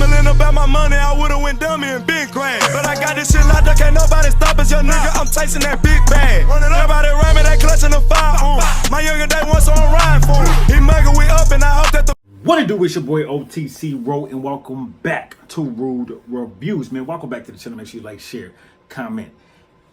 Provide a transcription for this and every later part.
Gambling about my money, I would've went dummy and been grand. But I got this shit locked up, can't nobody stop us, young nigga. I'm chasing that big bag. Everybody around me, they clutching the fire. My younger day once, so I'm riding for him. He mega, we up, and I hope that the. What it do? It's your boy OTC Ro, and welcome back to Rude Reviews, man. Welcome back to the channel. Make sure you like, share, comment,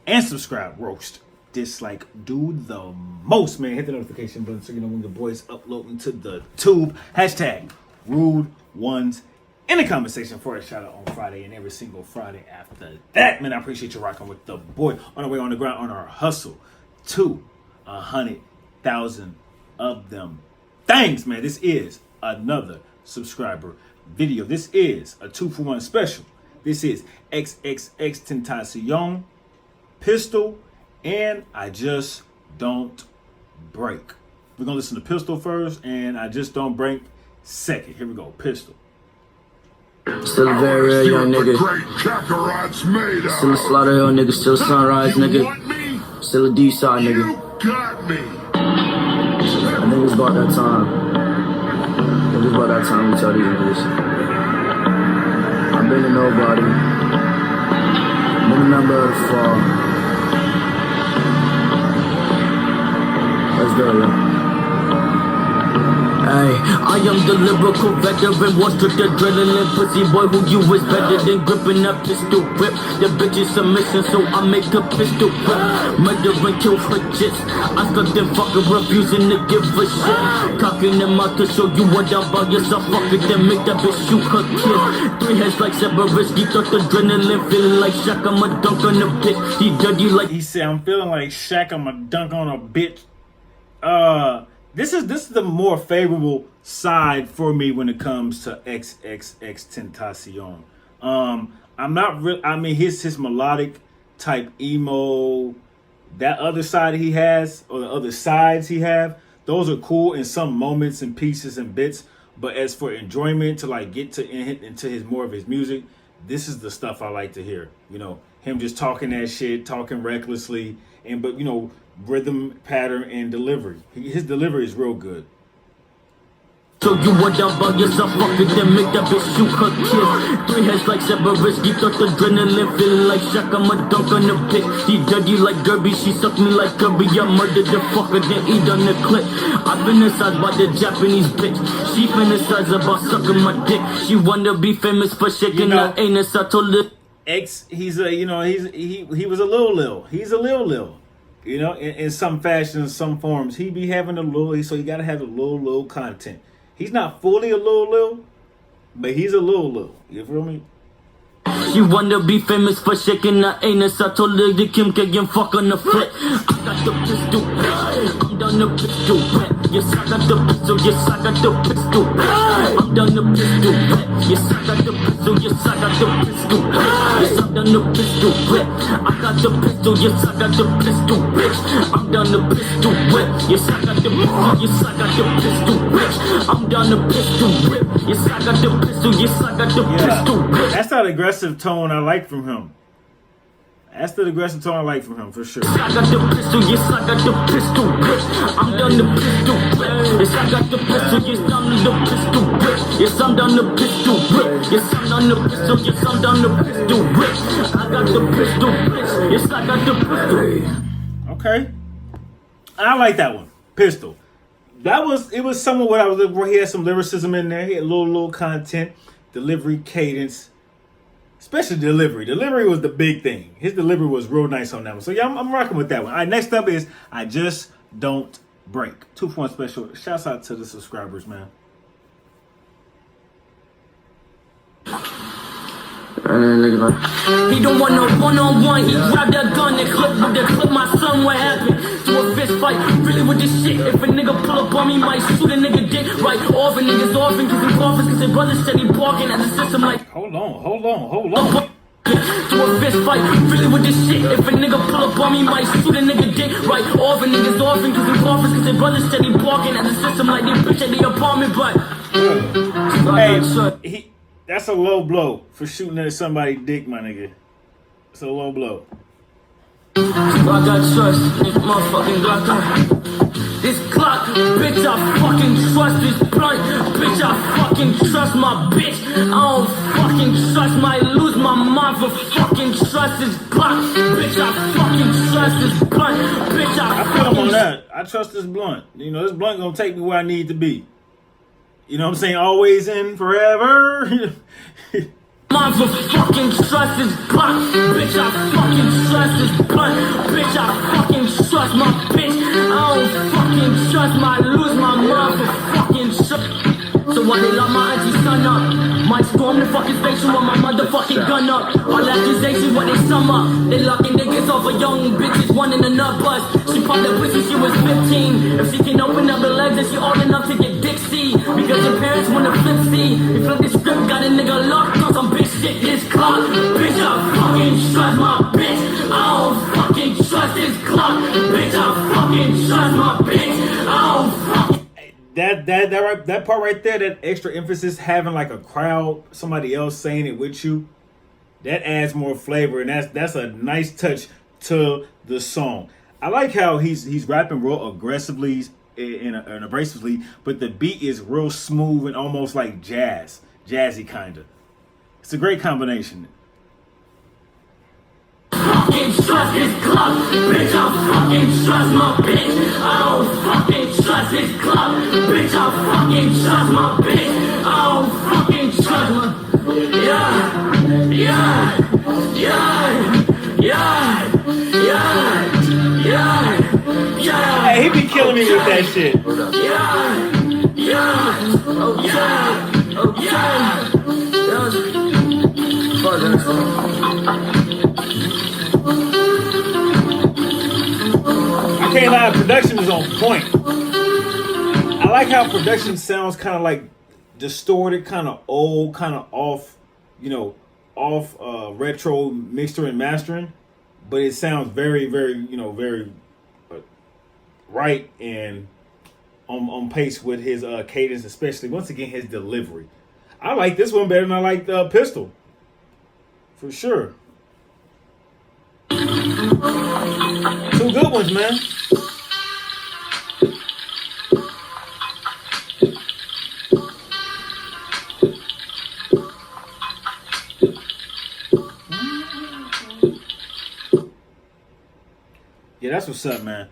and subscribe. Roast, dislike, do the most, man. Hit the notification button so you know when the boys uploading to the tube. Hashtag Rude Ones in the comment section for a shout out on Friday and every single Friday after that, man. I appreciate you rocking with the boy on the way on the ground on our hustle to 100,000 of them things, man. This is another subscriber video. This is a 2-for-1 special. This is Xxxtentacion, Pistol, and I Just Don't Break. We're gonna listen to Pistol first, and I Just Don't Break second. Here we go, Pistol. Still a very real young nigga. Still a Slaughter Hill nigga. Still a Sunrise nigga. Still a D-side nigga. I think it's about that time. It's about that time we tell these niggas. I've been a nobody. Been a member of the fall. Let's go, yo. Hey, I am the lyrical veteran, one strict adrenaline pussy boy who you is better than gripping a pistol whip. The bitch is submission, so I make a pistol whip. Murder and kill for jits. I stuck them fucking refusing to give a shit. Cocking them out to show you what I'm about. Yes, I fuck it, then make that bitch shoot her kid. 3 heads like Severisky, thought adrenaline, feeling like Shaq, I'ma dunk on a bitch. He dirty like. He said, I'm feeling like Shaq, I'ma dunk on a bitch. This is the more favorable side for me when it comes to Xxxtentacion. I'm not real. I mean, his melodic type emo, that other side he has, or the other sides he have, those are cool in some moments and pieces and bits. But as for enjoyment, to like get to into his more of his music, this is the stuff I like to hear. You know, him just talking that shit, talking recklessly, but you know, rhythm, pattern, and delivery. His delivery is real good. So you what I'm about, yes, I fuck it, then make that bitch shoot her kid. 3 heads like Severisky, thought adrenaline, feeling like Shaq, I'ma dunk on the bitch. He dirty like Derby, she sucked me like Kirby. I murdered the fucker, then eat on the clip. I fantasized by the Japanese bitch. She fantasized about sucking my dick. She wanna be famous for shaking her anus. I told her he's a, you know, he was a lil. He's a lil. You know, in some fashion, in some forms, he be having a little, so you gotta have a little content. He's not fully a little, but he's a little. You feel me? She wanna be famous for shaking her anus. I told her the Kim K and fuck on the flip. I got the pistol, I'm down the pistol. Yes, I got the pistol, yes, I got the pistol. I'm down the pistol, yes, I got the pistol, yes, I got the pistol. Yes, I'm down the pistol, I got the pistol, yes, I got the pistol, bitch. I'm down the pistol, yes, I got the pistol, yes, I got the pistol, bitch. I'm down the pistol, yes, I got the pistol, yes, I got the pistol, bitch. That's not aggressive tone I like from him. That's the aggressive tone I like from him, for sure. I got the pistol, yes, I got the pistol, I'm down the pistol, yes, I got the pistol, yes, I'm the pistol, yes, I'm down the pistol, yes, I'm down the pistol, yes, I'm down the pistol, I got the pistol, yes, I got the pistol. Okay. I like that one, Pistol. It was somewhat what I was, where he had some lyricism in there. He had little content, delivery, cadence. Especially delivery. Delivery was the big thing. His delivery was real nice on that one. So yeah, I'm rocking with that one. All right, next up is I Just Don't Break. 2-for-1 special. Shouts out to the subscribers, man. He don't want no one-on-one. He grabbed that gun and clip my son. What happened? To a fist fight, really with this shit. If a nigga pull up on me, might shoot a nigga dick. Right, orphan niggas orphan, cause he coffins, cause his brother steady barking at the system like. Hold on. To a fist fight, really with this shit. If a nigga pull up on me, might shoot a nigga dick. Right, orphan niggas orphan, cause he coffins, cause his brother steady barking at the system like they bitch at the apartment, but. Hey, that's a low blow for shooting at somebody's dick, my nigga. It's a low blow. I got trust, motherfucking Glock. This clock, bitch, I fucking trust this blunt. Bitch, I fucking trust my bitch. I don't fucking fucking trust, might lose my mind for fucking trust this blunt. Bitch, I fucking trust this blunt. Bitch, I feel him on that. I trust this blunt. You know, this blunt gonna take me where I need to be. You know what I'm saying? Always and forever. Mind for fucking trust this blunt. Bitch, I fucking trust this blunt. Bitch, I fucking trust my bitch. I don't fucking trust my lose my mind for fucking trust. So why they lock my auntie son up? Might storm the fucking station with my motherfucking gun up. All accusations what they sum up. They locking niggas off of young bitches, one in a nut bust. She popped up pussy, she was 15. If she can open up her legs, then she old enough to get Dixie. Because your parents wanna flip C. We flip the script, got a nigga locked on some bitch shit, this clock. Bitch, I fucking trust my bitch. I don't fucking trust this clock. Bitch, I fucking trust my bitch. I don't fucking. That part right there, that extra emphasis, having like a crowd, somebody else saying it with you, that adds more flavor, and that's a nice touch to the song. I like how he's rapping real aggressively and abrasively, but the beat is real smooth and almost like jazzy kind of. It's a great combination. Fucking trust this club, bitch, I fucking trust my bitch. I don't fucking trust this club, bitch, I fucking trust my bitch. I don't fucking trust my, yeah. Hey, he be killing me with that shit. I can't lie, production is on point. I like how production sounds kind of like distorted, kind of old, kind of off, retro mixer and mastering, but it sounds very, very, very right and on pace with his cadence, especially once again his delivery. I like this one better than I like Pistol, for sure. Two good ones, man. Yeah, that's what's up, man.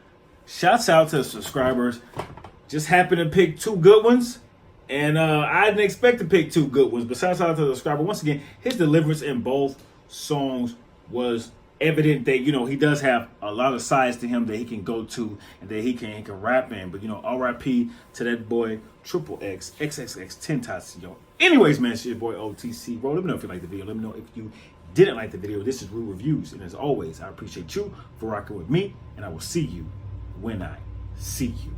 Shouts out to the subscribers. Just happened to pick two good ones. And I didn't expect to pick two good ones. But shouts out to the subscriber. Once again, his deliverance in both songs was evident that, he does have a lot of sides to him that he can go to and that he can rap in. But, RIP to that boy, Xxx, Xxxtentacion. Anyways, man, it's your boy OTC. Bro, let me know if you liked the video. Let me know if you didn't like the video. This is Real Reviews. And as always, I appreciate you for rocking with me. And I will see you when I see you.